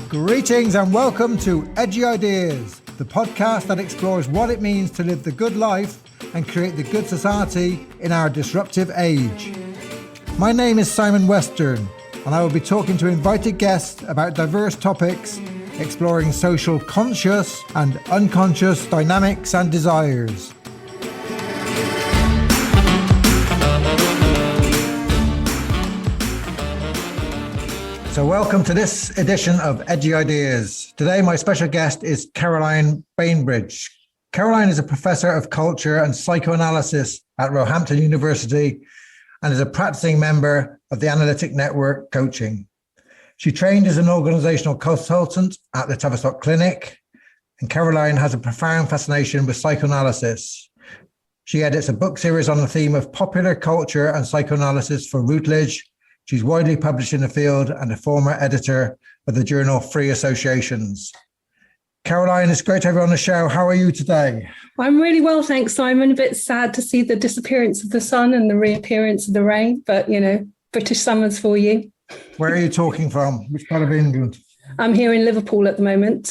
Greetings and welcome to Edgy Ideas, the podcast that explores what it means to live the good life and create the good society in our disruptive age. My name is Simon Western, and I will be talking to invited guests about diverse topics, exploring social conscious and unconscious dynamics and desires. So welcome to this edition of Edgy Ideas. Today, my special guest is Caroline Bainbridge. Caroline is a professor of culture and psychoanalysis at Roehampton University and is a practicing member of the Analytic Network Coaching. She trained as an organizational consultant at the Tavistock Clinic, and Caroline has a profound fascination with psychoanalysis. She edits a book series on the theme of popular culture and psychoanalysis for Routledge. She's widely published in the field and a former editor of the journal Free Associations. Caroline, it's great to have you on the show. How are you today? I'm really well, thanks, Simon. A bit sad to see the disappearance of the sun and the reappearance of the rain, but, you know, British summers for you. Where are you talking from? Which part of England? I'm here in Liverpool at the moment,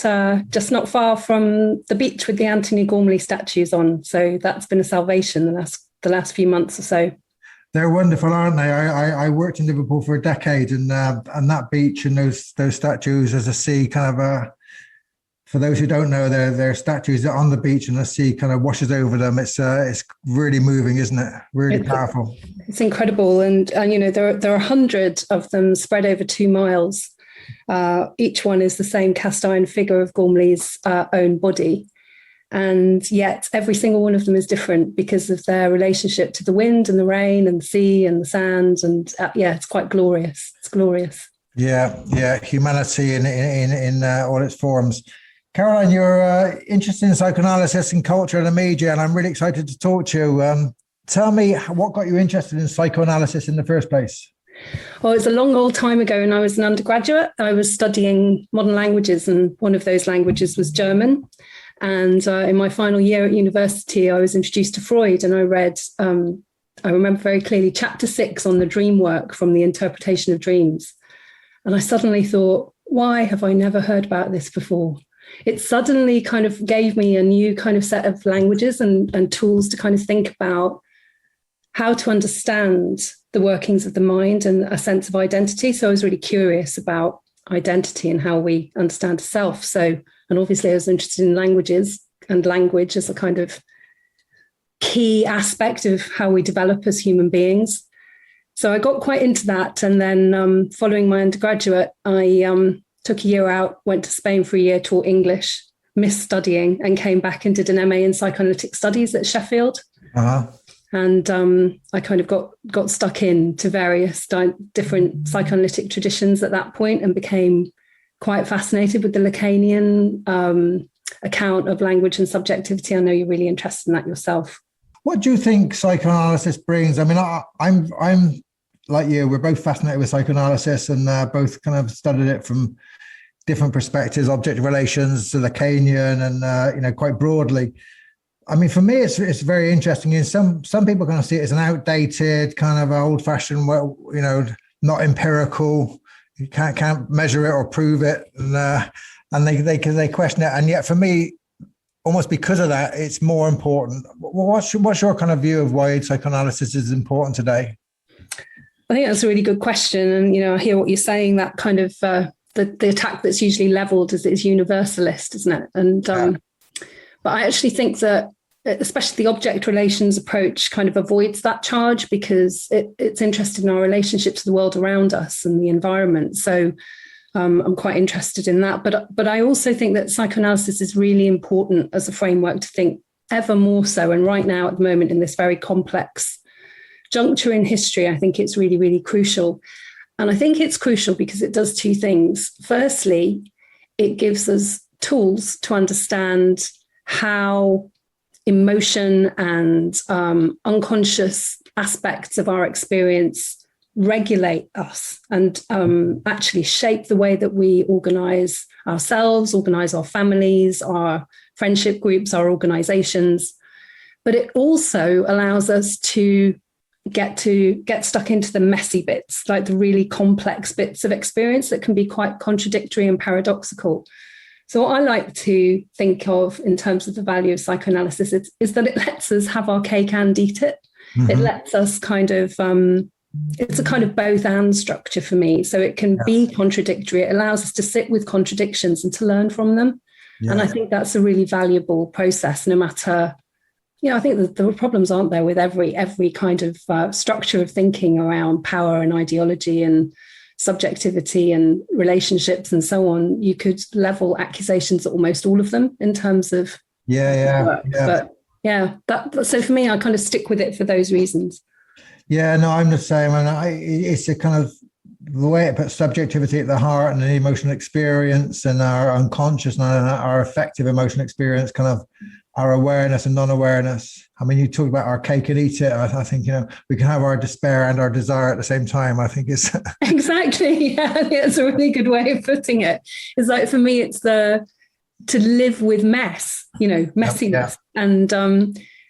just not far from the beach with the Anthony Gormley statues on. So that's been a salvation the last few months or so. They're wonderful, aren't they? I worked in Liverpool for a decade, and that beach and those statues as a sea kind of for those who don't know, they're statues on the beach and the sea kind of washes over them. It's really moving, isn't it? Really powerful. It's incredible, and you know there are 100 of them spread over 2 miles. Each one is the same cast iron figure of Gormley's own body. And yet every single one of them is different because of their relationship to the wind and the rain and the sea and the sand. And it's quite glorious. It's glorious. Yeah. Humanity in all its forms. Caroline, you're interested in psychoanalysis and culture and the media, and I'm really excited to talk to you. Tell me, what got you interested in psychoanalysis in the first place? Well, it's a long old time ago, and I was an undergraduate. I was studying modern languages, and one of those languages was German. And in my final year at university, I was introduced to Freud, and I read, I remember very clearly, chapter 6 on the dream work from the interpretation of dreams. And I suddenly thought, why have I never heard about this before? It suddenly kind of gave me a new kind of set of languages and tools to kind of think about how to understand the workings of the mind and a sense of identity. So I was really curious about identity and how we understand self. And obviously I was interested in languages and language as a kind of key aspect of how we develop as human beings. So I got quite into that. And then following my undergraduate, I took a year out, went to Spain for a year, taught English, missed studying, and came back and did an MA in psychoanalytic studies at Sheffield. Uh-huh. And I kind of got stuck into various different psychoanalytic traditions at that point and became quite fascinated with the Lacanian account of language and subjectivity. I know you're really interested in that yourself. What do you think psychoanalysis brings? I mean, I'm like you, we're both fascinated with psychoanalysis and both kind of studied it from different perspectives, object relations to Lacanian and, quite broadly. I mean, for me, it's very interesting. And some people kind of see it as an outdated, kind of old-fashioned, not empirical. You can't measure it or prove it, and they question it. And yet, for me, almost because of that, it's more important. What's your kind of view of why psychoanalysis is important today? I think that's a really good question, and I hear what you're saying. That kind of the attack that's usually levelled is universalist, isn't it? And but I actually think that, especially the object relations approach, kind of avoids that charge because it's interested in our relationship to the world around us and the environment. So I'm quite interested in that. But I also think that psychoanalysis is really important as a framework to think ever more so. And right now, at the moment, in this very complex juncture in history, I think it's really, really crucial. And I think it's crucial because it does 2 things. Firstly, it gives us tools to understand how emotion and unconscious aspects of our experience regulate us and actually shape the way that we organize ourselves, organize our families, our friendship groups, our organizations. But it also allows us to get stuck into the messy bits, like the really complex bits of experience that can be quite contradictory and paradoxical. So what I like to think of in terms of the value of psychoanalysis is that it lets us have our cake and eat it. Mm-hmm. It lets us kind of, it's a kind of both and structure for me. So it can be contradictory. It allows us to sit with contradictions and to learn from them. Yeah. And I think that's a really valuable process, no matter, I think that the problems aren't there with every kind of structure of thinking around power and ideology and subjectivity and relationships and so on. You could level accusations at almost all of them in terms of work. But so for me, I kind of stick with it for those reasons. Yeah, no, I'm the same. And it's a kind of the way it puts subjectivity at the heart and the emotional experience and our unconscious and our affective emotional experience, kind of our awareness and non-awareness. I mean, you talk about our cake and eat it. I think, we can have our despair and our desire at the same time. I think it's exactly. Yeah, it's a really good way of putting it. It's like, for me, it's to live with messiness, and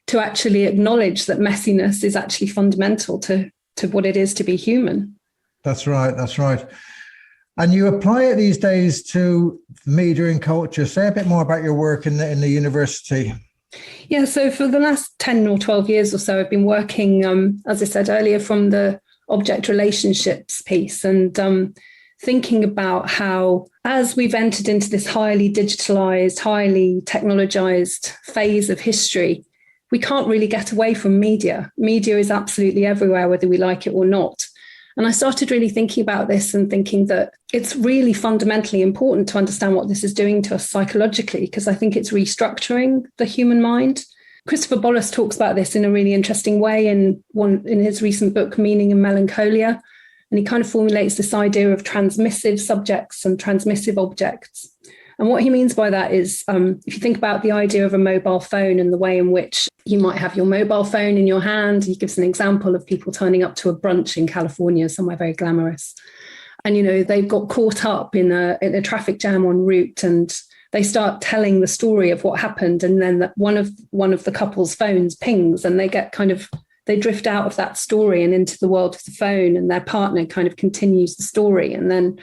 to actually acknowledge that messiness is actually fundamental to what it is to be human. That's right. And you apply it these days to media and culture. Say a bit more about your work in the university. Yeah, so for the last 10 or 12 years or so, I've been working, as I said earlier, from the object relationships piece, and thinking about how, as we've entered into this highly digitalized, highly technologized phase of history, we can't really get away from media. Media is absolutely everywhere, whether we like it or not. And I started really thinking about this and thinking that it's really fundamentally important to understand what this is doing to us psychologically, because I think it's restructuring the human mind. Christopher Bollas talks about this in a really interesting way in his recent book, Meaning and Melancholia. And he kind of formulates this idea of transmissive subjects and transmissive objects. And what he means by that is, if you think about the idea of a mobile phone and the way in which you might have your mobile phone in your hand, he gives an example of people turning up to a brunch in California, somewhere very glamorous. And, they've got caught up in a traffic jam en route, and they start telling the story of what happened. And then one of the couple's phones pings, and they drift out of that story and into the world of the phone, and their partner kind of continues the story. And then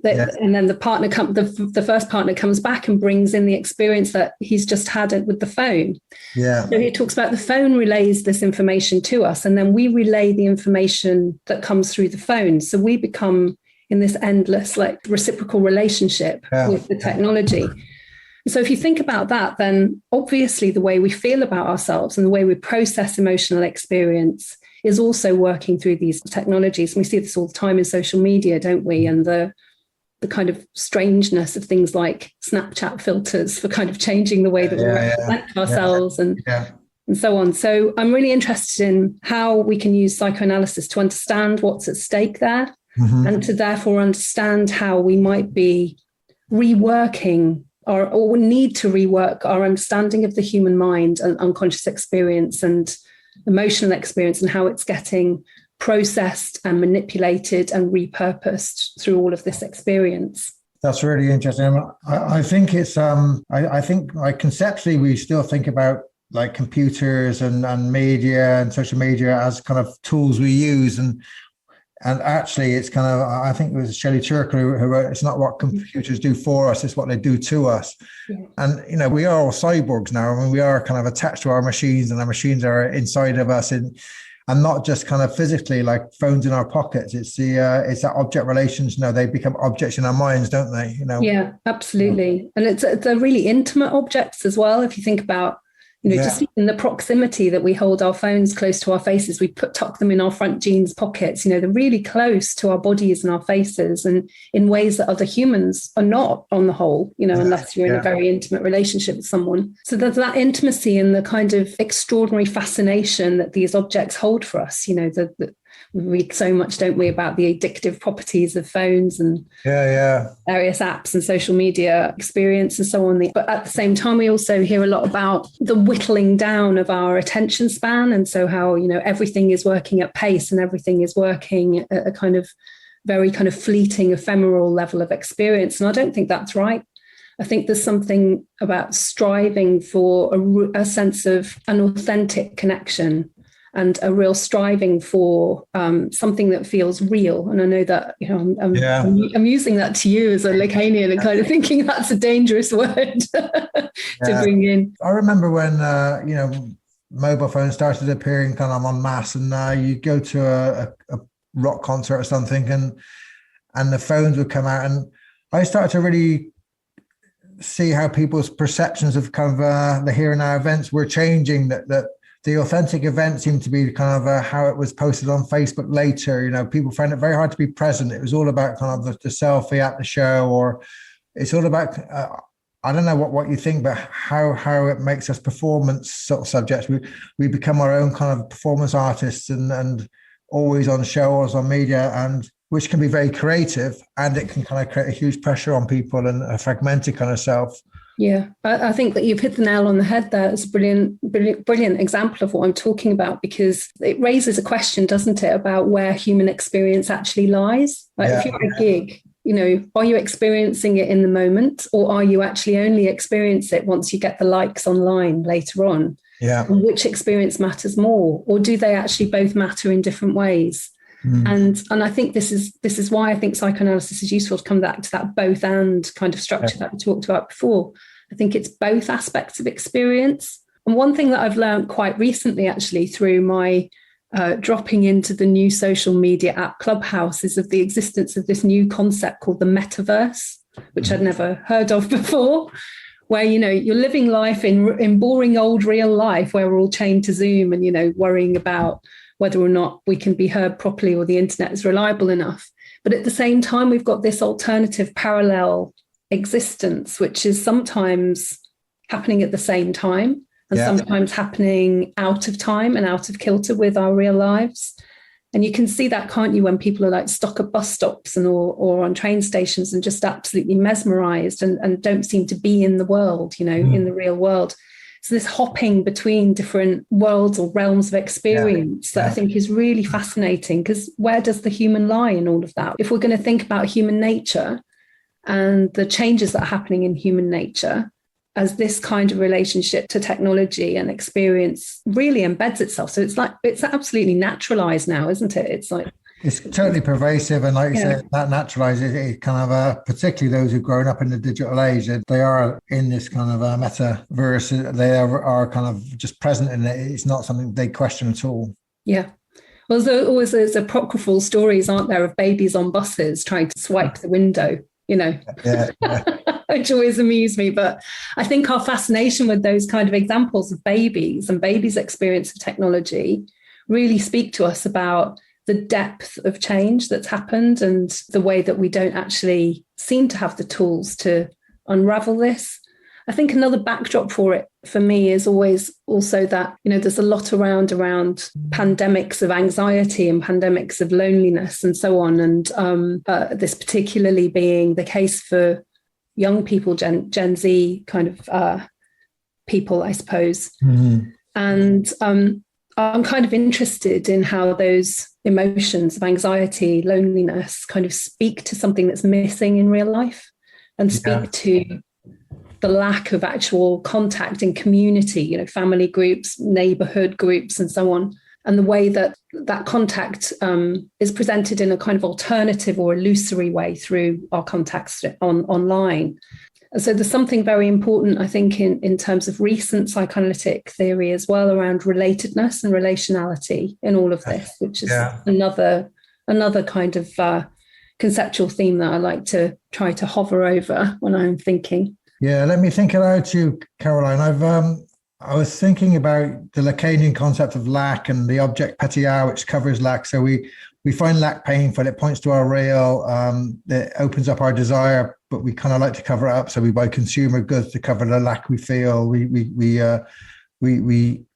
the first partner comes back and brings in the experience that he's just had it with the phone. Yeah. So he talks about the phone relays this information to us, and then we relay the information that comes through the phone. So we become in this endless, reciprocal relationship with the technology. So if you think about that, then obviously the way we feel about ourselves and the way we process emotional experience is also working through these technologies. And we see this all the time in social media, don't we? And the kind of strangeness of things like Snapchat filters for kind of changing the way that we represent ourselves and so on. So I'm really interested in how we can use psychoanalysis to understand what's at stake there, and to therefore understand how we might be reworking or need to rework our understanding of the human mind and unconscious experience and emotional experience, and how it's getting processed and manipulated and repurposed through all of this experience. That's really interesting. I think it's I think conceptually we still think about computers and media and social media as kind of tools we use, and actually it's kind of, I think it was Shelley Turkle who wrote, it's not what computers do for us, it's what they do to us. Yeah. And we are all cyborgs now. I mean, we are kind of attached to our machines, and our machines are inside of us, and not just kind of physically like phones in our pockets. It's that object relations. They become objects in our minds, don't they? Yeah, absolutely. And they're really intimate objects as well. If you think about, just in the proximity that we hold our phones close to our faces, we tuck them in our front jeans pockets. They're really close to our bodies and our faces, and in ways that other humans are not on the whole, unless you're in a very intimate relationship with someone. So there's that intimacy and the kind of extraordinary fascination that these objects hold for us. We read so much, don't we, about the addictive properties of phones and various apps and social media experience and so on. But at the same time, we also hear a lot about the whittling down of our attention span. And so how, everything is working at pace and everything is working at a kind of very kind of fleeting, ephemeral level of experience. And I don't think that's right. I think there's something about striving for a sense of an authentic connection and a real striving for something that feels real. And I know that, I'm using that to you as a Lacanian and kind of thinking that's a dangerous word to bring in. I remember when, mobile phones started appearing kind of en masse, and you go to a rock concert or something and the phones would come out, and I started to really see how people's perceptions of kind of the here and now events were changing, that the authentic event seemed to be kind of how it was posted on Facebook later. People found it very hard to be present. It was all about kind of the selfie at the show, or it's all about, I don't know what you think, but how it makes us performance sort of subjects. We become our own kind of performance artists and always on show or on media, and which can be very creative, and it can kind of create a huge pressure on people and a fragmented kind of self. Yeah, I think that you've hit the nail on the head there. It's a brilliant example of what I'm talking about, because it raises a question, doesn't it, about where human experience actually lies. If you're at a gig, are you experiencing it in the moment, or are you actually only experience it once you get the likes online later on? Yeah. And which experience matters more, or do they actually both matter in different ways? And I think this is why I think psychoanalysis is useful, to come back to that both and kind of structure that we talked about before. I think it's both aspects of experience. And one thing that I've learned quite recently, actually, through my dropping into the new social media app Clubhouse, is of the existence of this new concept called the metaverse, which I'd never heard of before, where, you're living life in boring old real life, where we're all chained to Zoom and, worrying about whether or not we can be heard properly or the internet is reliable enough. But at the same time, we've got this alternative parallel existence, which is sometimes happening at the same time and sometimes happening out of time and out of kilter with our real lives. And you can see that, can't you, when people are like stuck at bus stops or on train stations and just absolutely mesmerized and don't seem to be in the world, in the real world. So this hopping between different worlds or realms of experience that I think is really fascinating, because where does the human lie in all of that? If we're going to think about human nature and the changes that are happening in human nature as this kind of relationship to technology and experience really embeds itself. So it's absolutely naturalized now, isn't it? It's totally pervasive, and like you said, that naturalizes it kind of, particularly those who've grown up in the digital age, they are in this kind of metaverse. They are kind of just present in it. It's not something they question at all. Yeah. Well, there's apocryphal stories, aren't there, of babies on buses trying to swipe the window, which always amuse me. But I think our fascination with those kind of examples of babies and babies' experience of technology really speak to us about the depth of change that's happened and the way that we don't actually seem to have the tools to unravel this. I think another backdrop for me is always also that, there's a lot around pandemics of anxiety and pandemics of loneliness and so on. And this particularly being the case for young people, Gen Z kind of people, I suppose. Mm-hmm. And I'm kind of interested in how those emotions of anxiety, loneliness kind of speak to something that's missing in real life, and speak to the lack of actual contact in community, family groups, neighborhood groups, and so on. And the way that contact is presented in a kind of alternative or illusory way through our contacts online. So there's something very important, I think, in terms of recent psychoanalytic theory as well, around relatedness and relationality in all of this, which is another kind of conceptual theme that I like to try to hover over when I'm thinking. Yeah, let me think aloud to you, Caroline. I was thinking about the Lacanian concept of lack and the object patia, which covers lack. So we find lack painful. It points to our real. It opens up our desire, but we kind of like to cover it up. So we buy consumer goods to cover the lack we feel. We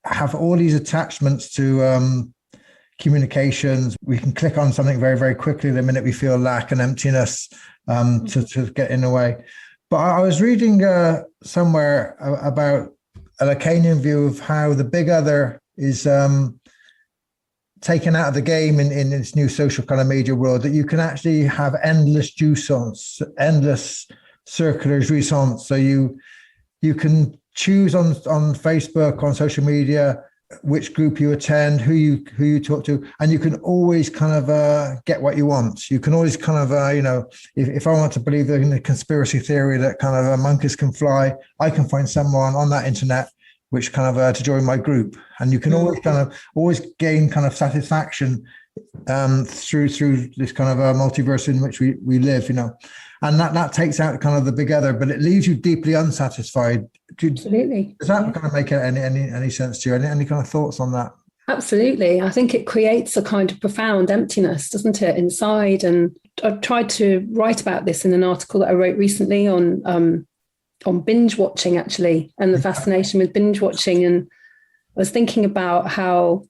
have all these attachments to communications. We can click on something very, very quickly the minute we feel lack and emptiness to get in the way. But I was reading somewhere about a Lacanian view of how the big other is taken out of the game in this new social kind of media world, that you can actually have endless jouissance, endless circular jouissance. So you can choose on Facebook, on social media, which group you attend, who you talk to, and you can always kind of get what you want. You can always kind of, if I want to believe in the conspiracy theory that kind of monkeys can fly, I can find someone on that internet which kind of to join my group, and you can always gain kind of satisfaction through this kind of multiverse in which we live, and that takes out kind of the big other, but it leaves you deeply unsatisfied. Absolutely. Does that kind of make any sense to you? Any kind of thoughts on that? Absolutely. I think it creates a kind of profound emptiness, doesn't it, inside? And I've tried to write about this in an article that I wrote recently on binge watching, actually, and the fascination with binge watching. And I was thinking about how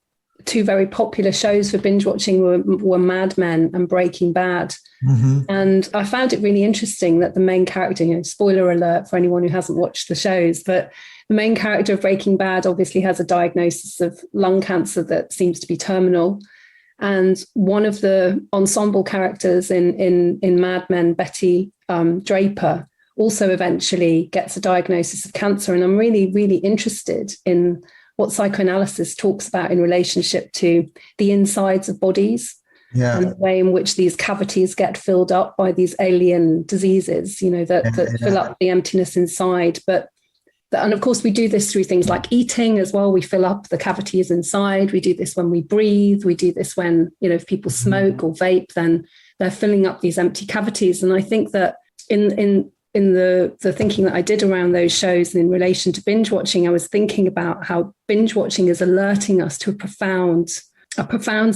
two very popular shows for binge watching were Mad Men and Breaking Bad. Mm-hmm. And I found it really interesting that the main character, spoiler alert for anyone who hasn't watched the shows, but the main character of Breaking Bad obviously has a diagnosis of lung cancer that seems to be terminal. And one of the ensemble characters in Mad Men, Betty Draper, also eventually gets a diagnosis of cancer. And I'm really, really interested in what psychoanalysis talks about in relationship to the insides of bodies, and the way in which these cavities get filled up by these alien diseases, that fill up the emptiness inside. And of course, we do this through things like eating as well. We fill up the cavities inside. We do this when we breathe. We do this when, if people smoke or vape, then they're filling up these empty cavities. And I think that in the thinking that I did around those shows and in relation to binge watching, I was thinking about how binge watching is alerting us to a profound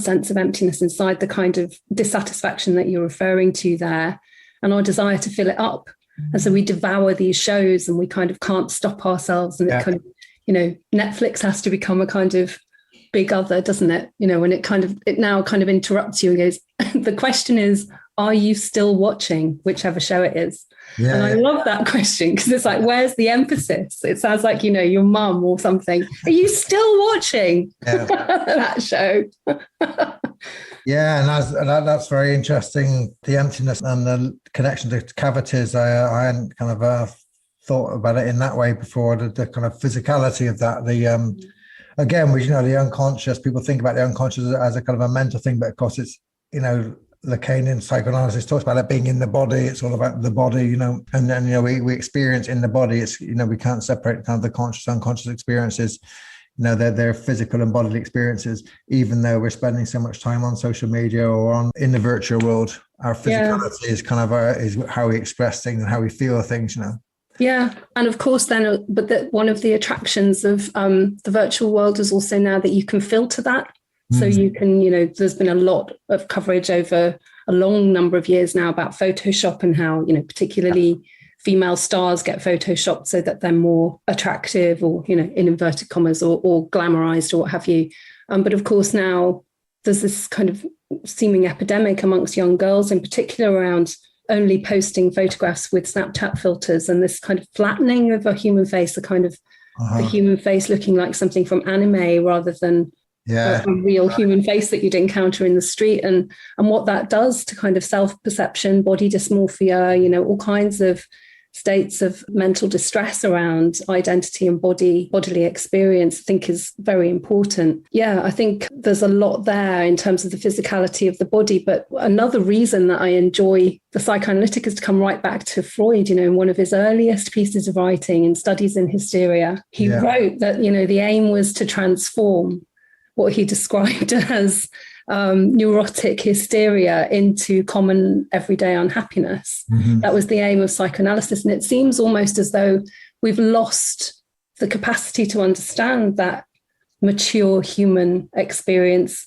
sense of emptiness inside, the kind of dissatisfaction that you're referring to there, and our desire to fill it up. And so we devour these shows and we kind of can't stop ourselves. And it kind of, Netflix has to become a kind of big other, doesn't it? When it now kind of interrupts you and goes, the question is, are you still watching whichever show it is? Yeah, and I love that question, because it's like, where's the emphasis? It sounds like, your mum or something. Are you still watching that show? Yeah, and that's very interesting. The emptiness and the connection to cavities. I hadn't kind of thought about it in that way before. The kind of physicality of that. Again, the unconscious. People think about the unconscious as a kind of a mental thing, but of course it's Lacanian psychoanalysis talks about it being in the body. It's all about the body, and then we experience in the body. It's we can't separate kind of the conscious unconscious experiences. They're physical and bodily experiences, even though we're spending so much time on social media or in the virtual world. Our physicality is kind of is how we express things and how we feel things. Yeah, and of course then, but one of the attractions of the virtual world is also now that you can filter that. So you can, there's been a lot of coverage over a long number of years now about Photoshop and how, particularly female stars get Photoshopped so that they're more attractive or, in inverted commas or glamorized or what have you. But of course, now there's this kind of seeming epidemic amongst young girls in particular around only posting photographs with Snapchat filters and this kind of flattening of a human face, the kind of the human face looking like something from anime rather than a real human face that you'd encounter in the street, and what that does to kind of self-perception, body dysmorphia, all kinds of states of mental distress around identity and bodily experience, I think is very important. Yeah, I think there's a lot there in terms of the physicality of the body. But another reason that I enjoy the psychoanalytic is to come right back to Freud, in one of his earliest pieces of writing in Studies in Hysteria. He wrote that, the aim was to transform what he described as neurotic hysteria into common everyday unhappiness. Mm-hmm. That was the aim of psychoanalysis. And it seems almost as though we've lost the capacity to understand that mature human experience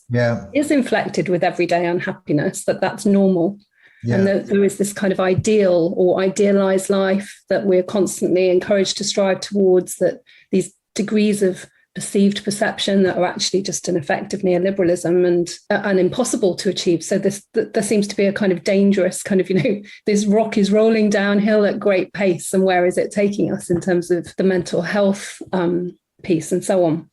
is inflected with everyday unhappiness, that's normal. Yeah. And there is this kind of ideal or idealized life that we're constantly encouraged to strive towards, that these degrees of perceived perception that are actually just an effect of neoliberalism and impossible to achieve. So there seems to be a kind of dangerous kind of, this rock is rolling downhill at great pace, and where is it taking us in terms of the mental health piece and so on.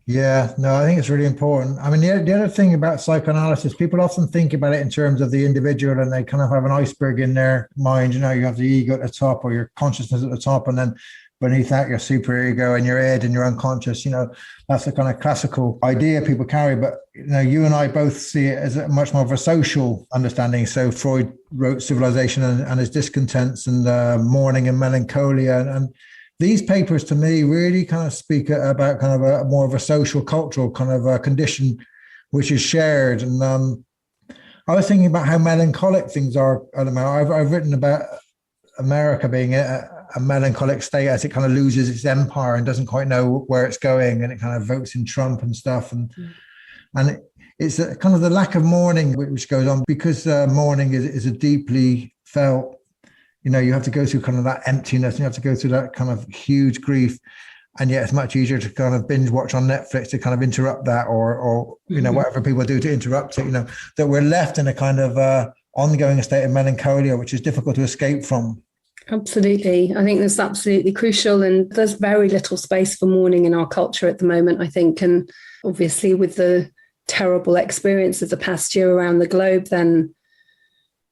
Yeah, no, I think it's really important. I mean, the other thing about psychoanalysis, people often think about it in terms of the individual, and they kind of have an iceberg in their mind. You have the ego at the top or your consciousness at the top, and then beneath that, your superego and your id and your unconscious. That's the kind of classical idea people carry. But you and I both see it as a much more of a social understanding. So Freud wrote Civilization and his discontents, and Mourning and Melancholia, and these papers to me really kind of speak about kind of a more of a social, cultural kind of a condition which is shared. And I was thinking about how melancholic things are. I've written about America being a melancholic state as it kind of loses its empire and doesn't quite know where it's going, and it kind of votes in Trump and stuff. And it's kind of the lack of mourning which goes on, because mourning is a deeply felt. You have to go through kind of that emptiness, and you have to go through that kind of huge grief. And yet it's much easier to kind of binge watch on Netflix to kind of interrupt that, or whatever people do to interrupt it, that we're left in a kind of ongoing state of melancholia, which is difficult to escape from. Absolutely. I think that's absolutely crucial. And there's very little space for mourning in our culture at the moment, I think. And obviously with the terrible experience of the past year around the globe, then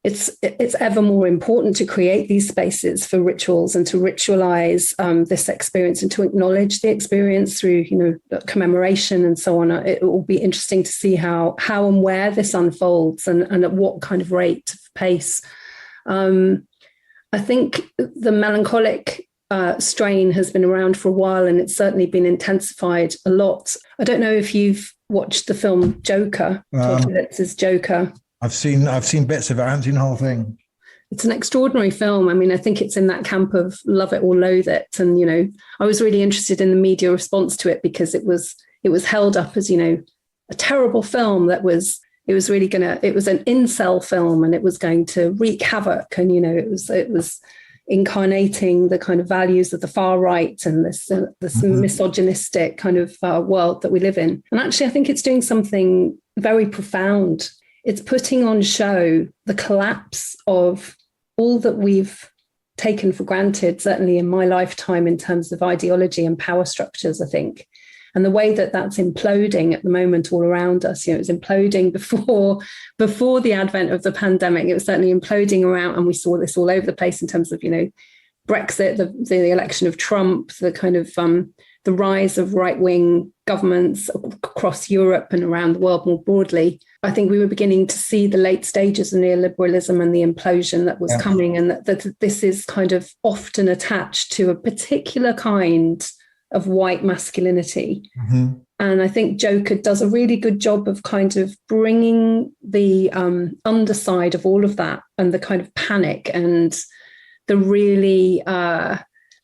it's ever more important to create these spaces for rituals and to ritualize this experience and to acknowledge the experience through, commemoration and so on. It will be interesting to see how and where this unfolds and at what kind of rate of pace. I think the melancholic strain has been around for a while, and it's certainly been intensified a lot. I don't know if you've watched the film Joker, Todd Phillips's Joker. I've seen bits of it. I haven't seen the whole thing. It's an extraordinary film. I mean, I think it's in that camp of love it or loathe it. And, I was really interested in the media response to it, because it was held up as, a terrible film it was an incel film, and it was going to wreak havoc. And, it was incarnating the kind of values of the far right and this misogynistic kind of world that we live in. And actually, I think it's doing something very profound. It's putting on show the collapse of all that we've taken for granted, certainly in my lifetime, in terms of ideology and power structures, I think. And the way that that's imploding at the moment all around us. It was imploding before the advent of the pandemic. It was certainly imploding around, and we saw this all over the place in terms of, Brexit, the election of Trump, the kind of the rise of right-wing governments across Europe and around the world more broadly. I think we were beginning to see the late stages of neoliberalism and the implosion that was coming, and that this is kind of often attached to a particular kind of white masculinity. Mm-hmm. And I think Joker does a really good job of kind of bringing the underside of all of that, and the kind of panic and the really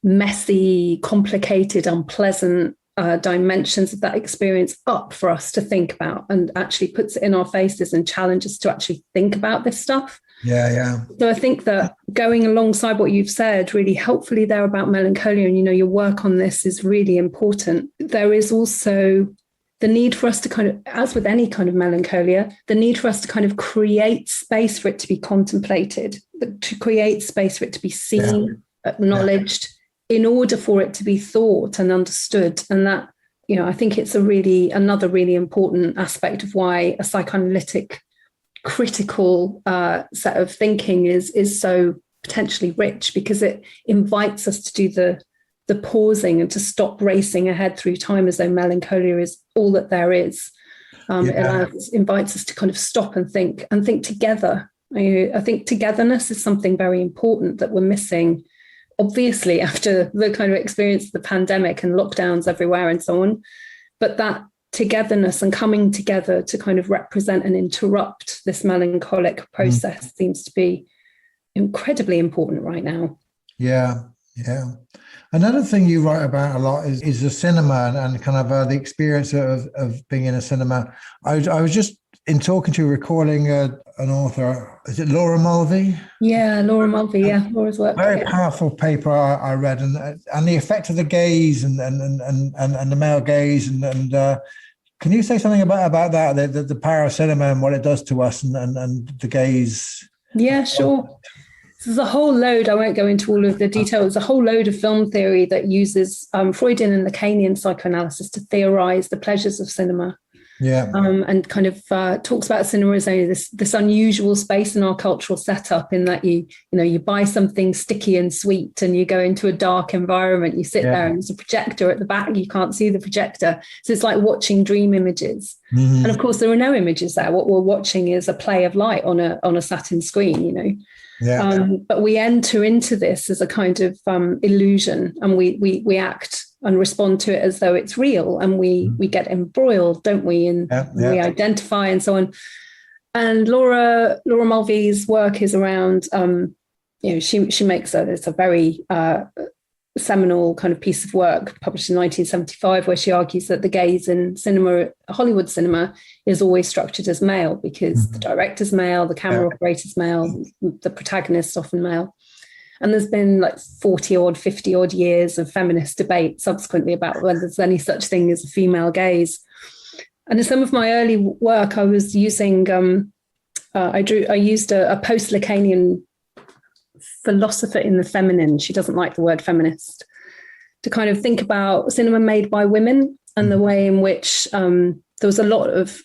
messy, complicated, unpleasant dimensions of that experience up for us to think about, and actually puts it in our faces and challenges to actually think about this stuff. Yeah. So I think that going alongside what you've said, really helpfully there about melancholia, and, your work on this is really important. There is also the need for us to kind of, as with any kind of melancholia, the need for us to kind of create space for it to be contemplated, to create space for it to be seen, acknowledged, in order for it to be thought and understood. And that, I think it's another really important aspect of why a psychoanalytic critical set of thinking is so potentially rich, because it invites us to do the pausing and to stop racing ahead through time as though melancholia is all that there is. It invites us to kind of stop and think together. I think togetherness is something very important that we're missing, obviously, after the kind of experience of the pandemic and lockdowns everywhere and so on. But that togetherness and coming together to kind of represent and interrupt this melancholic process seems to be incredibly important right now. Yeah. Another thing you write about a lot is the cinema and kind of the experience of being in a cinema. I was just in talking to recalling an author. Is it Laura Mulvey? Yeah, Laura Mulvey. Yeah, Laura's work. Very powerful paper I read, and the effect of the gaze and the male gaze and can you say something about that? The power of cinema and what it does to us and the gaze? Yeah, sure. There's a whole load, I won't go into all of the details, a whole load of film theory that uses Freudian and Lacanian psychoanalysis to theorize the pleasures of cinema. And kind of talks about cinema as only this unusual space in our cultural setup, in that you buy something sticky and sweet and you go into a dark environment, you sit there and there's a projector at the back, you can't see the projector. So it's like watching dream images. And of course, there are no images there. What we're watching is a play of light on a satin screen, but we enter into this as a kind of illusion, and we act and respond to it as though it's real, and we get embroiled, don't we? And we identify and so on. And Laura Mulvey's work is around, she makes it's a very seminal kind of piece of work published in 1975, where she argues that the gaze in cinema, Hollywood cinema, is always structured as male, because the director's male, the camera operator's male, the protagonist's often male. And there's been like 50 odd years of feminist debate subsequently about whether there's any such thing as a female gaze. And in some of my early work, I was using, I used a post-Lacanian philosopher in the feminine. She doesn't like the word feminist, to kind of think about cinema made by women and the way in which there was a lot of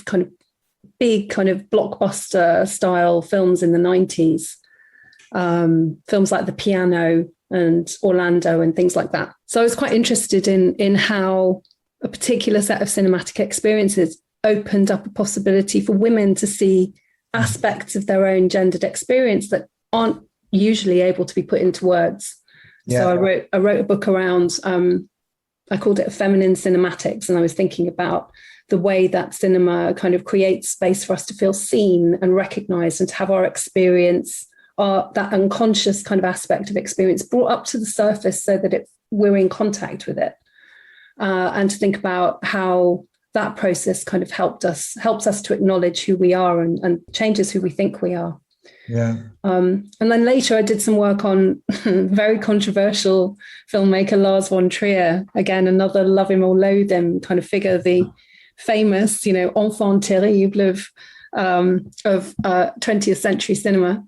kind of big kind of blockbuster style films in the 90s. Films like The Piano and Orlando and things like that. So I was quite interested in how a particular set of cinematic experiences opened up a possibility for women to see aspects of their own gendered experience that aren't usually able to be put into words. So I wrote a book around, I called it Feminine Cinematics, and I was thinking about the way that cinema kind of creates space for us to feel seen and recognized, and to have our experience, that unconscious kind of aspect of experience, brought up to the surface so that we're in contact with it, and to think about how that process kind of helps us to acknowledge who we are and changes who we think we are. And then later I did some work on very controversial filmmaker Lars von Trier, again another love him or loathe him kind of figure, the famous enfant terrible of 20th century cinema.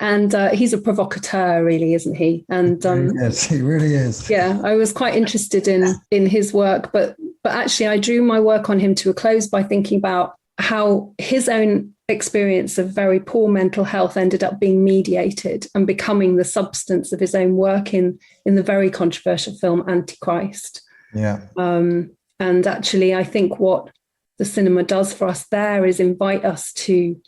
And he's a provocateur, really, isn't he? And yes, he really is. Yeah, I was quite interested in his work, but actually I drew my work on him to a close by thinking about how his own experience of very poor mental health ended up being mediated and becoming the substance of his own work in the very controversial film Antichrist. And actually, I think what the cinema does for us there is invite us to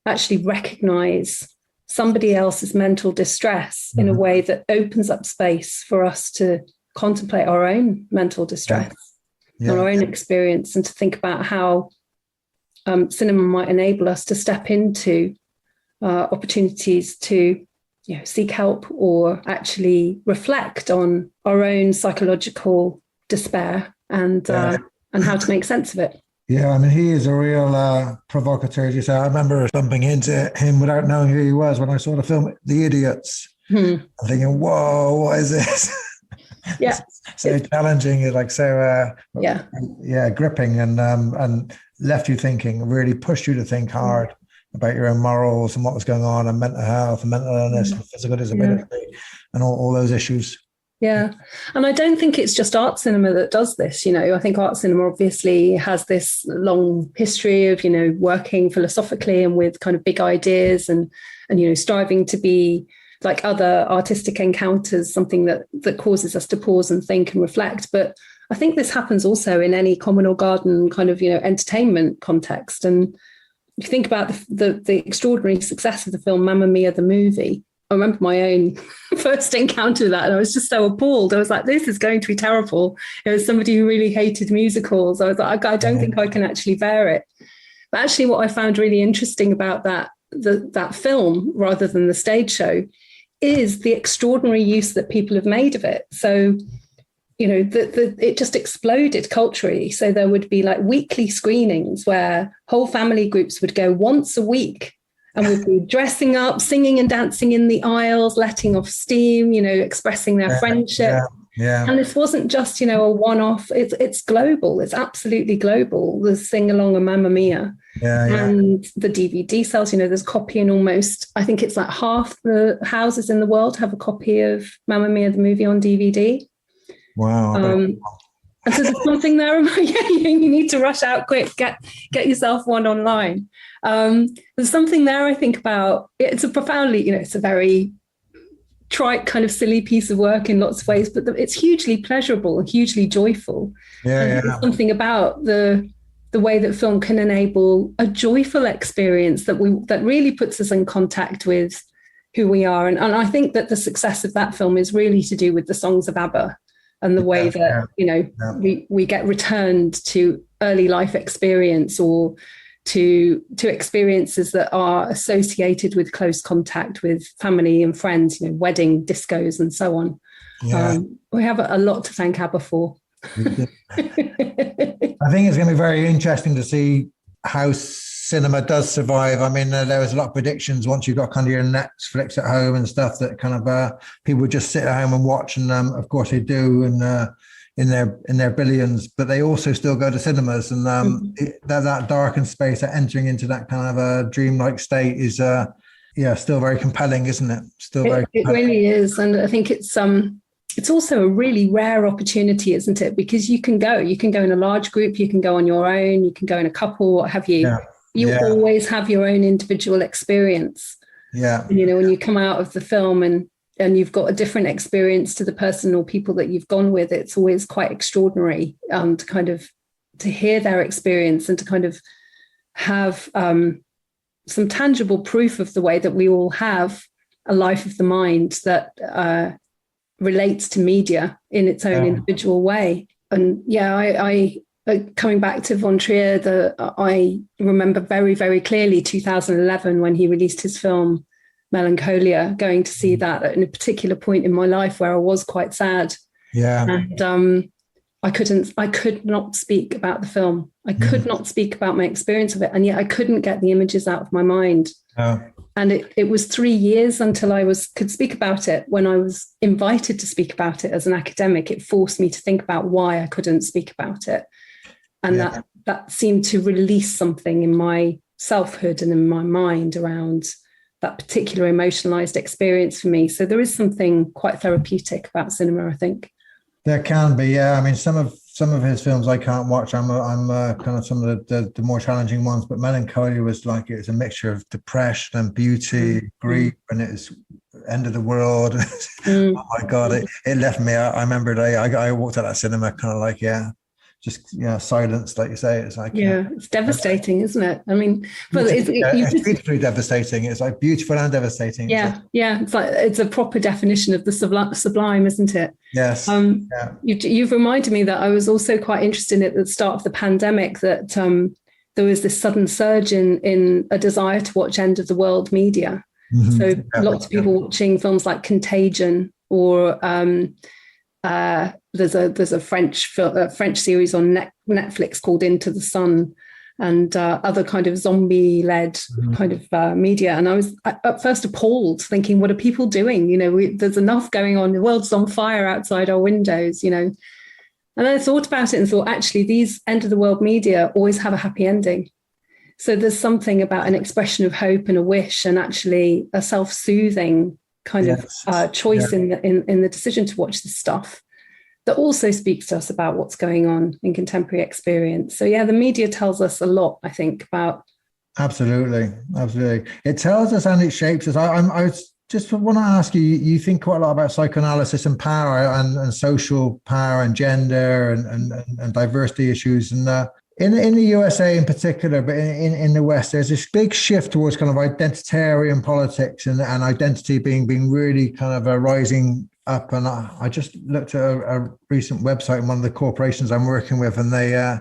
actually recognize somebody else's mental distress in a way that opens up space for us to contemplate our own mental distress and our own experience, and to think about how cinema might enable us to step into opportunities to seek help, or actually reflect on our own psychological despair and how to make sense of it. Yeah, I mean, he is a real provocateur, as you say. I remember bumping into him without knowing who he was when I saw the film The Idiots. I'm thinking, whoa, what is this? So challenging, like so gripping, and left you thinking, really pushed you to think hard about your own morals and what was going on, and mental health and mental illness and physical disability and all those issues. Yeah. And I don't think it's just art cinema that does this. I think art cinema obviously has this long history of, working philosophically and with kind of big ideas and striving to be like other artistic encounters, something that causes us to pause and think and reflect. But I think this happens also in any common or garden kind of, entertainment context. And if you think about the extraordinary success of the film Mamma Mia, the movie, I remember my own first encounter with that, and I was just so appalled. I was like, this is going to be terrible. It was somebody who really hated musicals. I was like, I don't think I can actually bear it. But actually what I found really interesting about that film, rather than the stage show, is the extraordinary use that people have made of it. So, it just exploded culturally. So there would be like weekly screenings where whole family groups would go once a week, and we'd be dressing up, singing and dancing in the aisles, letting off steam, expressing their friendship. And this wasn't just, a one-off. It's global. It's absolutely global. The sing-along of Mamma Mia. And the DVD sales, there's a copy in almost, I think it's like half the houses in the world have a copy of Mamma Mia, the movie, on DVD. Wow. And so there's something there. Yeah, you need to rush out quick. Get yourself one online. There's something there. I think about. It's a profoundly, it's a very trite kind of silly piece of work in lots of ways, but it's hugely pleasurable and hugely joyful. And there's something about the way that film can enable a joyful experience that really puts us in contact with who we are. And I think that the success of that film is really to do with the songs of ABBA and the way that, we get returned to early life experience or to experiences that are associated with close contact with family and friends, wedding, discos and so on. Yeah. We have a lot to thank ABBA for. I think it's going to be very interesting to see how cinema does survive. I mean, there was a lot of predictions once you've got kind of your Netflix at home and stuff that kind of people would just sit at home and watch, and of course they do, and in their billions, but they also still go to cinemas, and that darkened space, that entering into that kind of a dreamlike state is still very compelling, isn't it? It really is, and I think it's also a really rare opportunity, isn't it? Because you can go in a large group, you can go on your own, you can go in a couple, what have you. Yeah. You always have your own individual experience. Yeah. And, when you come out of the film and you've got a different experience to the person or people that you've gone with, it's always quite extraordinary to hear their experience and to kind of have some tangible proof of the way that we all have a life of the mind that relates to media in its own individual way. And I coming back to Von Trier, I remember very, very clearly 2011 when he released his film Melancholia, going to see that at a particular point in my life where I was quite sad. Yeah. And I could not speak about the film. I could not speak about my experience of it. And yet I couldn't get the images out of my mind. Oh. And it was 3 years until I could speak about it. When I was invited to speak about it as an academic, it forced me to think about why I couldn't speak about it. And that seemed to release something in my selfhood and in my mind around that particular emotionalized experience for me. So there is something quite therapeutic about cinema, I think. There can be, yeah. I mean, some of his films I can't watch. I'm kind of some of the more challenging ones, but Melancholia was like, it was a mixture of depression and beauty, grief, and it was end of the world. Oh my God, it left me. I remember I walked out of that cinema kind of like, just silence, like you say. It's like it's devastating, isn't it? I mean, but it's beautifully devastating. It's like beautiful and devastating. It's like it's a proper definition of the sublime, isn't it? Yes. You've reminded me that I was also quite interested at the start of the pandemic that there was this sudden surge in a desire to watch end of the world media. Mm-hmm. So lots of people watching films like Contagion or there's a French series on Netflix called Into the Sun, and other kind of zombie-led kind of media. And I was at first appalled, thinking, what are people doing? There's enough going on. The world's on fire outside our windows, And then I thought about it and thought, actually, these end-of-the-world media always have a happy ending. So there's something about an expression of hope and a wish, and actually a self-soothing kind of choice in the decision to watch this stuff that also speaks to us about what's going on in contemporary experience. So the media tells us a lot, I think, about. Absolutely. It tells us and it shapes us. I just want to ask you, you think quite a lot about psychoanalysis and power and social power and gender and diversity issues. And in the USA in particular, but in the West, there's this big shift towards kind of identitarian politics and identity being really kind of a rising up. And I just looked at a recent website in one of the corporations I'm working with, and they had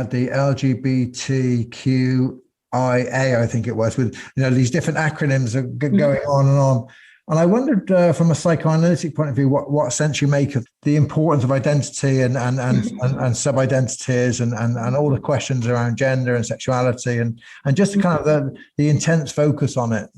the LGBTQIA, I think it was, with these different acronyms going on and on. And I wondered, from a psychoanalytic point of view, what sense you make of the importance of identity and sub-identities and all the questions around gender and sexuality and just kind of the intense focus on it.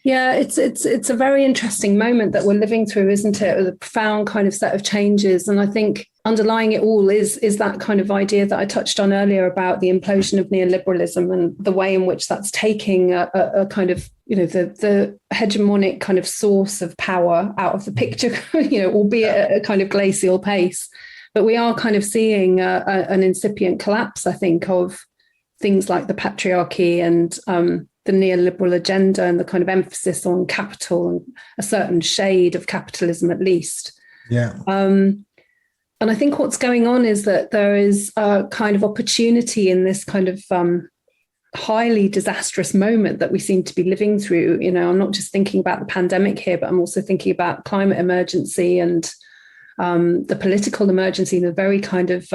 Yeah, it's a very interesting moment that we're living through, isn't it? With a profound kind of set of changes. And I think underlying it all is that kind of idea that I touched on earlier about the implosion of neoliberalism and the way in which that's taking a kind of, the hegemonic kind of source of power out of the picture, albeit at a kind of glacial pace. But we are kind of seeing an incipient collapse, I think, of things like the patriarchy and the neoliberal agenda and the kind of emphasis on capital and a certain shade of capitalism, at least. Yeah. And I think what's going on is that there is a kind of opportunity in this kind of highly disastrous moment that we seem to be living through. You know, I'm not just thinking about the pandemic here, but I'm also thinking about climate emergency and the political emergency, the very kind of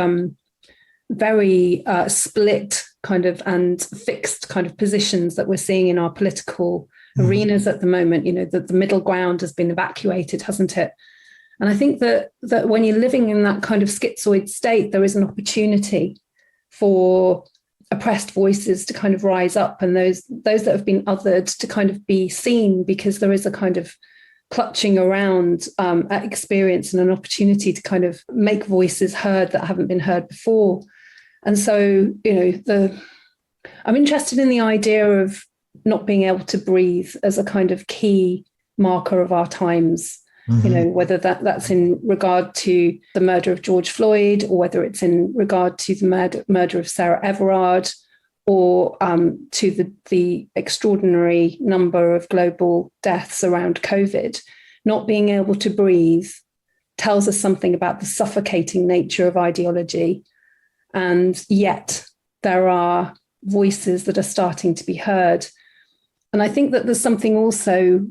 very split kind of and fixed kind of positions that we're seeing in our political arenas at the moment. You know, that the middle ground has been evacuated, hasn't it? And I think that when you're living in that kind of schizoid state, there is an opportunity for oppressed voices to kind of rise up, and those that have been othered to kind of be seen, because there is a kind of clutching around at experience and an opportunity to kind of make voices heard that haven't been heard before. And so, you know, I'm interested in the idea of not being able to breathe as a kind of key marker of our times. You know, whether that's in regard to the murder of George Floyd, or whether it's in regard to the murder of Sarah Everard, or to the extraordinary number of global deaths around COVID. Not being able to breathe tells us something about the suffocating nature of ideology. And yet there are voices that are starting to be heard. And I think that there's something also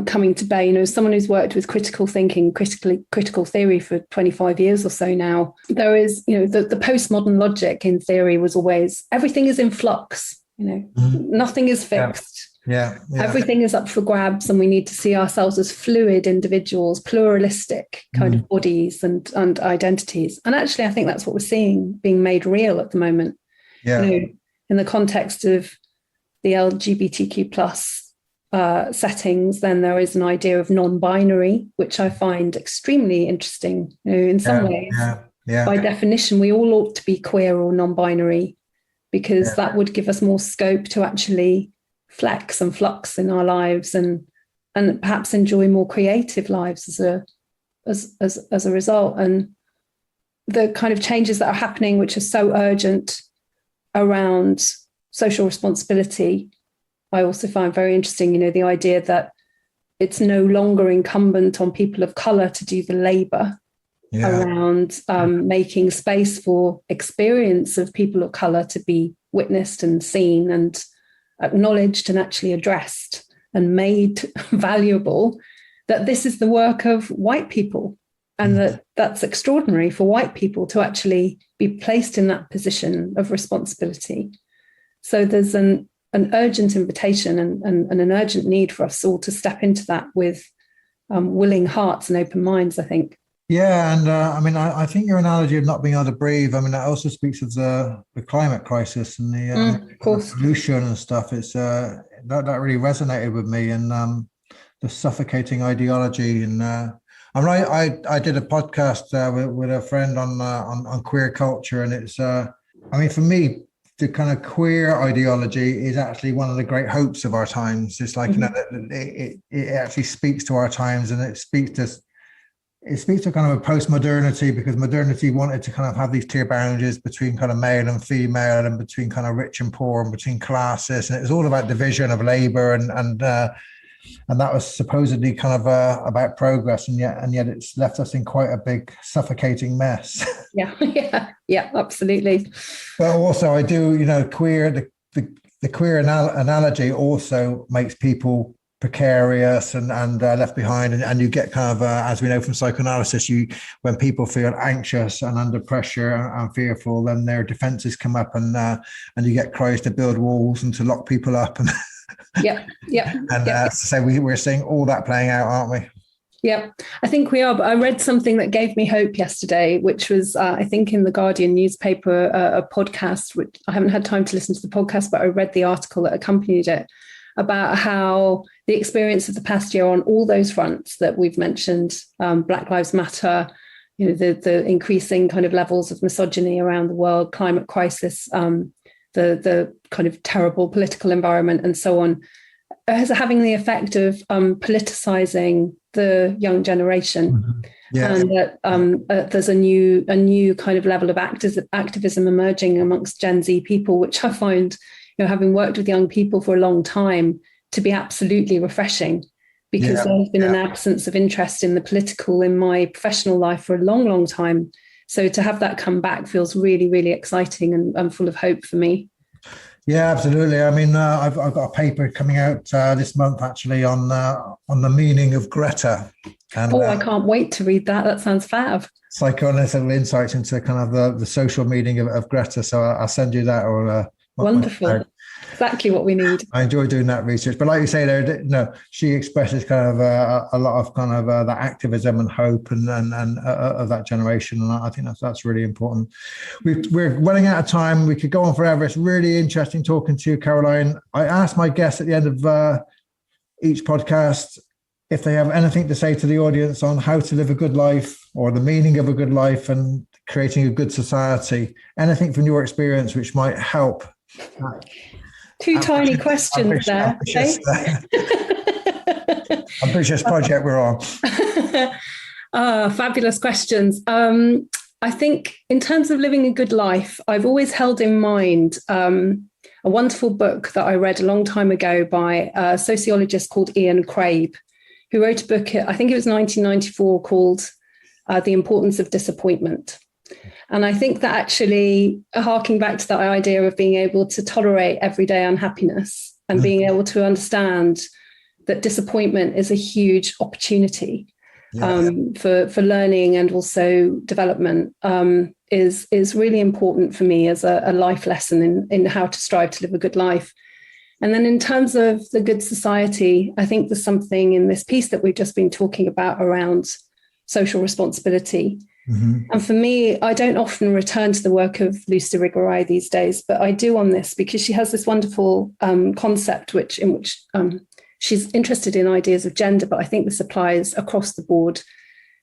coming to bear. You know, someone who's worked with critical thinking, critical theory for 25 years or so now, there is, you know, the postmodern logic in theory was always everything is in flux, you know, nothing is fixed. Yeah. Everything is up for grabs, and we need to see ourselves as fluid individuals, pluralistic kind of bodies and identities. And actually, I think that's what we're seeing being made real at the moment. Yeah. You know, in the context of the LGBTQ plus settings, then there is an idea of non-binary, which I find extremely interesting. You know, in some ways, by definition, we all ought to be queer or non-binary, because that would give us more scope to actually flex and flux in our lives, and perhaps enjoy more creative lives as a result. And the kind of changes that are happening, which are so urgent around social responsibility, I also find very interesting. You know, the idea that it's no longer incumbent on people of colour to do the labour around making space for experience of people of colour to be witnessed and seen and acknowledged and actually addressed and made valuable, that this is the work of white people, and that's extraordinary for white people to actually be placed in that position of responsibility. So there's an urgent invitation and an urgent need for us all to step into that with willing hearts and open minds, I think. Yeah, and I think your analogy of not being able to breathe, I mean, that also speaks of the climate crisis and the pollution and stuff. It's that really resonated with me, and the suffocating ideology. And I did a podcast with a friend on queer culture, and it's for me, the kind of queer ideology is actually one of the great hopes of our times. It's like, you know, it actually speaks to our times, and it speaks to kind of a post-modernity, because modernity wanted to kind of have these clear boundaries between kind of male and female, and between kind of rich and poor, and between classes. And it was all about division of labor, and that was supposedly kind of about progress, and yet it's left us in quite a big suffocating mess. Yeah, absolutely. But also, I do, you know, the queer analogy also makes people precarious and left behind, and you get kind of as we know from psychoanalysis, when people feel anxious and under pressure and fearful, then their defenses come up, and you get cries to build walls and to lock people up, and so we're seeing all that playing out, aren't we? Yeah, I think we are. But I read something that gave me hope yesterday, which was, I think, in the Guardian newspaper, a podcast, which I haven't had time to listen to the podcast, but I read the article that accompanied it, about how the experience of the past year on all those fronts that we've mentioned, Black Lives Matter, you know, the increasing kind of levels of misogyny around the world, climate crisis, the kind of terrible political environment, and so on, is having the effect of politicizing the young generation. and that there's a new kind of level of activism emerging amongst Gen Z people, which I find, having worked with young people for a long time, to be absolutely refreshing, because there's been an absence of interest in the political in my professional life for a long, long time. So to have that come back feels really, really exciting and full of hope for me. Yeah, absolutely. I mean, I've got a paper coming out this month, actually, on the meaning of Greta. And, I can't wait to read that. That sounds fab. Psychoanalytical insights into kind of the social meaning of Greta. So I'll send you that. Wonderful. Exactly what we need. I enjoy doing that research. But like you say there, she expresses kind of a lot of kind of that activism and hope and of that generation. And I think that's really important. We're running out of time. We could go on forever. It's really interesting talking to you, Caroline. I ask my guests at the end of each podcast if they have anything to say to the audience on how to live a good life or the meaning of a good life and creating a good society. Anything from your experience which might help. Two tiny questions there. Ambitious project we're on. Fabulous questions. I think in terms of living a good life, I've always held in mind a wonderful book that I read a long time ago by a sociologist called Ian Crabb, who wrote a book, I think it was 1994, called The Importance of Disappointment. And I think that actually, harking back to that idea of being able to tolerate everyday unhappiness and being able to understand that disappointment is a huge opportunity for learning and also development is really important for me as a life lesson in how to strive to live a good life. And then in terms of the good society, I think there's something in this piece that we've just been talking about around social responsibility. And for me, I don't often return to the work of Luce de Rigoray these days, but I do on this because she has this wonderful concept in which she's interested in ideas of gender, but I think this applies across the board.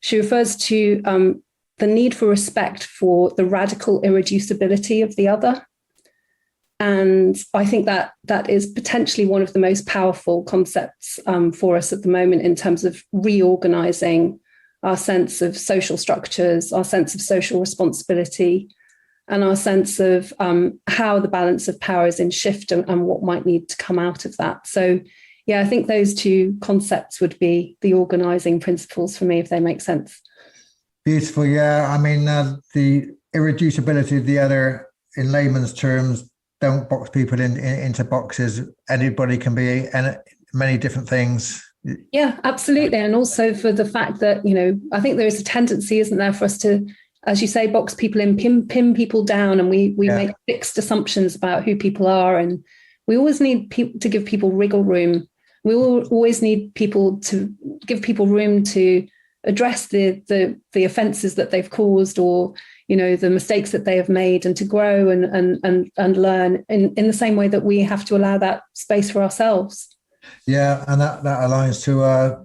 She refers to the need for respect for the radical irreducibility of the other. And I think that is potentially one of the most powerful concepts for us at the moment in terms of reorganizing our sense of social structures, our sense of social responsibility, and our sense of how the balance of power is in shift and what might need to come out of that. So, I think those two concepts would be the organizing principles for me, if they make sense. Beautiful. Yeah. I mean, the irreducibility of the other, in layman's terms, don't box people into boxes. Anybody can be many different things. Yeah, absolutely. And also for the fact that, I think there is a tendency, isn't there, for us to, as you say, box people in, pin people down, and we make fixed assumptions about who people are. And we always need to give people wriggle room. We will always need people to give people room to address the offences that they've caused, or, the mistakes that they have made, and to grow and learn in the same way that we have to allow that space for ourselves. Yeah, and that aligns to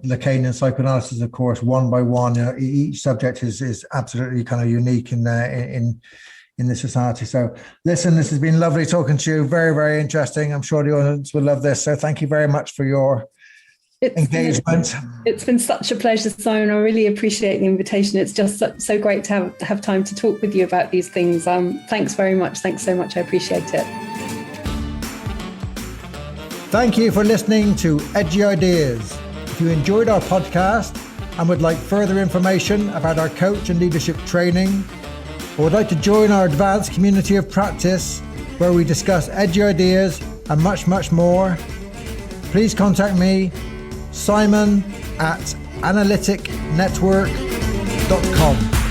Lacanian psychoanalysis, of course, one by one. Each subject is absolutely kind of unique in the society. So listen, this has been lovely talking to you. Very, very interesting. I'm sure the audience will love this. So thank you very much for your engagement. It's been such a pleasure, Simon. I really appreciate the invitation. It's just so great to have time to talk with you about these things. Thanks very much. Thanks so much. I appreciate it. Thank you for listening to Edgy Ideas. If you enjoyed our podcast and would like further information about our coach and leadership training, or would like to join our advanced community of practice where we discuss edgy ideas and much, much more, please contact me, Simon@analyticnetwork.com.